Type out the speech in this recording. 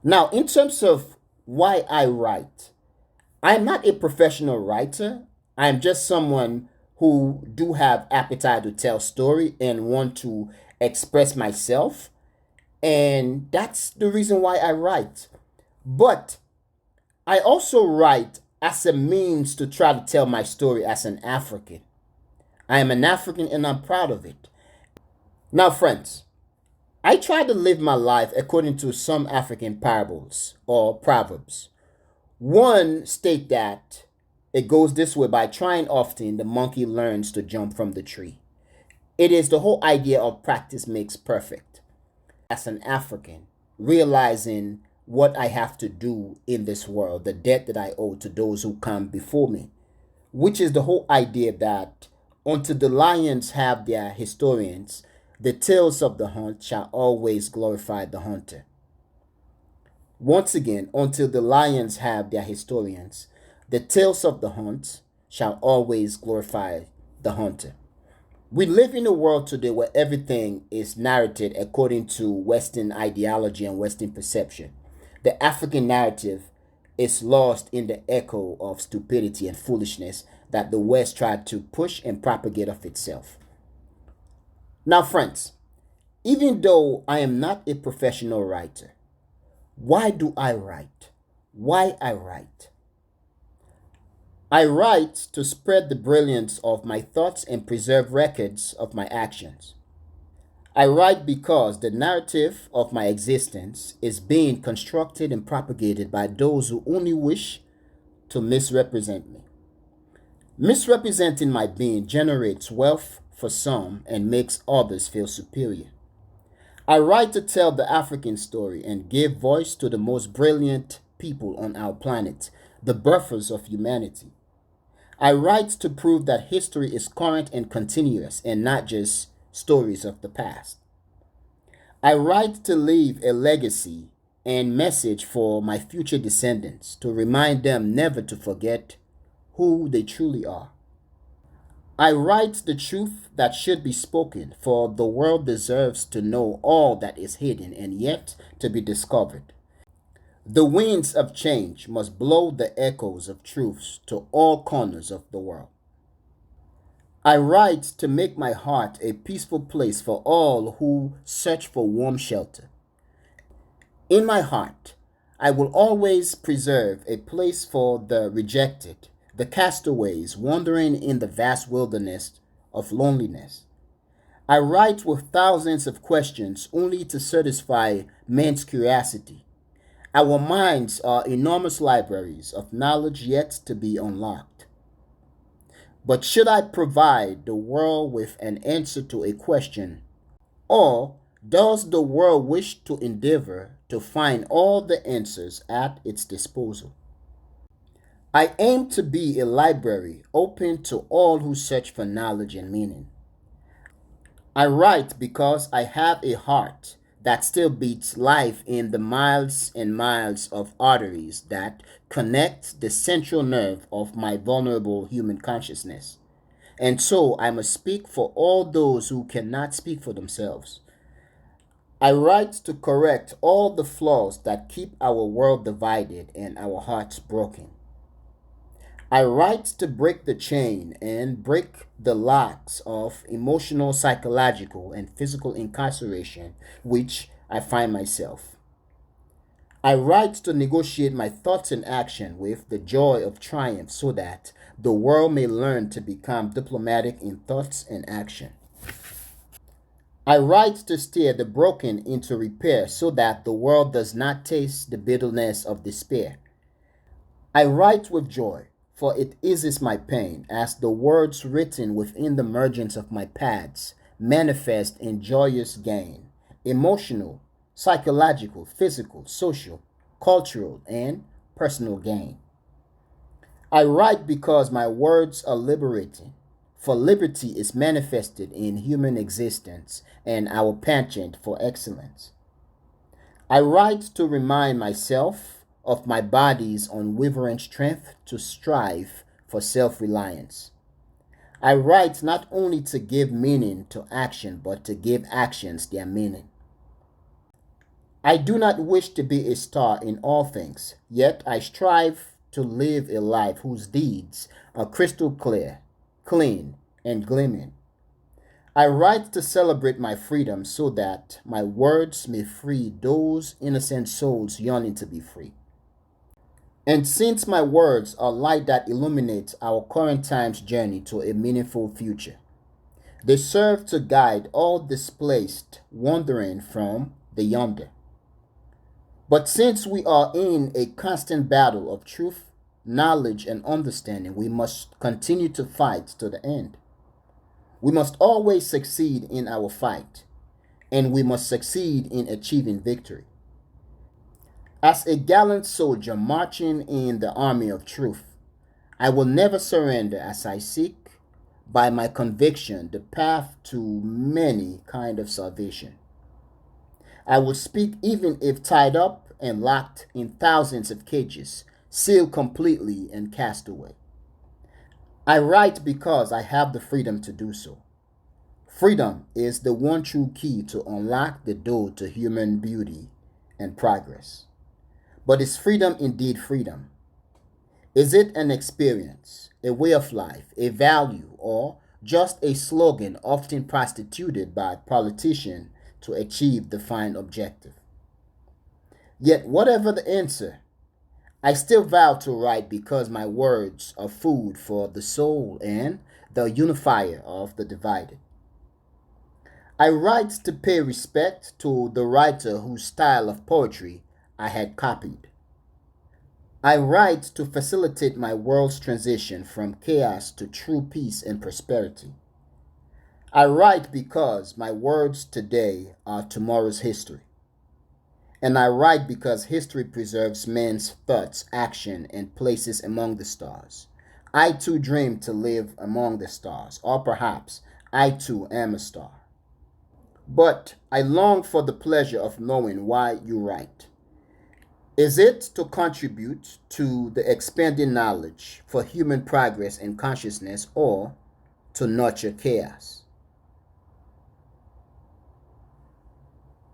Now, in terms of why I write, I'm not a professional writer. I'm just someone who do have appetite to tell story and want to express myself. And that's the reason why I write. But I also write as a means to try to tell my story as an African. I am an African and I'm proud of it. Now, friends, I try to live my life according to some African parables or proverbs. One state that it goes this way: by trying often, the monkey learns to jump from the tree. It is the whole idea of practice makes perfect. As an African, realizing what I have to do in this world, the debt that I owe to those who come before me, which is the whole idea that until the lions have their historians, the tales of the hunt shall always glorify the hunter. Once again, until the lions have their historians, the tales of the hunt shall always glorify the hunter. We live in a world today where everything is narrated according to Western ideology and Western perception. The African narrative is lost in the echo of stupidity and foolishness that the West tried to push and propagate of itself. Now, friends, even though I am not a professional writer, why do I write? Why I write? I write to spread the brilliance of my thoughts and preserve records of my actions. I write because the narrative of my existence is being constructed and propagated by those who only wish to misrepresent me. Misrepresenting my being generates wealth for some and makes others feel superior. I write to tell the African story and give voice to the most brilliant people on our planet, the birthers of humanity. I write to prove that history is current and continuous and not just stories of the past. I write to leave a legacy and message for my future descendants to remind them never to forget who they truly are. I write the truth that should be spoken, for the world deserves to know all that is hidden and yet to be discovered. The winds of change must blow the echoes of truths to all corners of the world. I write to make my heart a peaceful place for all who search for warm shelter. In my heart, I will always preserve a place for the rejected, the castaways wandering in the vast wilderness of loneliness. I write with thousands of questions only to satisfy man's curiosity. Our minds are enormous libraries of knowledge yet to be unlocked. But should I provide the world with an answer to a question, or does the world wish to endeavor to find all the answers at its disposal? I aim to be a library open to all who search for knowledge and meaning. I write because I have a heart that still beats life in the miles and miles of arteries that connect the central nerve of my vulnerable human consciousness. And so I must speak for all those who cannot speak for themselves. I write to correct all the flaws that keep our world divided and our hearts broken. I write to break the chain and break the locks of emotional, psychological, and physical incarceration which I find myself. I write to negotiate my thoughts and action with the joy of triumph so that the world may learn to become diplomatic in thoughts and action. I write to steer the broken into repair so that the world does not taste the bitterness of despair. I write with joy, for it eases my pain, as the words written within the margins of my pads manifest in joyous gain, emotional, psychological, physical, social, cultural, and personal gain. I write because my words are liberating, for liberty is manifested in human existence and our penchant for excellence. I write to remind myself of my body's unwavering strength to strive for self reliance. I write not only to give meaning to action, but to give actions their meaning. I do not wish to be a star in all things, yet I strive to live a life whose deeds are crystal clear, clean, and gleaming. I write to celebrate my freedom so that my words may free those innocent souls yearning to be free. And since my words are light that illuminates our current time's journey to a meaningful future, they serve to guide all displaced wandering from the yonder. But since we are in a constant battle of truth, knowledge, and understanding, we must continue to fight to the end. We must always succeed in our fight, and we must succeed in achieving victory. As a gallant soldier marching in the army of truth, I will never surrender as I seek, by my conviction, the path to many kind of salvation. I will speak even if tied up and locked in thousands of cages, sealed completely and cast away. I write because I have the freedom to do so. Freedom is the one true key to unlock the door to human beauty and progress. But is freedom indeed freedom? Is it an experience, a way of life, a value, or just a slogan often prostituted by politicians to achieve the fine objective? Yet, whatever the answer, I still vow to write because my words are food for the soul and the unifier of the divided. I write to pay respect to the writer whose style of poetry I had copied. I write to facilitate my world's transition from chaos to true peace and prosperity. I write because my words today are tomorrow's history. And I write because history preserves man's thoughts, action, and places among the stars. I too dream to live among the stars, or perhaps I too am a star. But I long for the pleasure of knowing why you write. Is it to contribute to the expanding knowledge for human progress and consciousness, or to nurture chaos?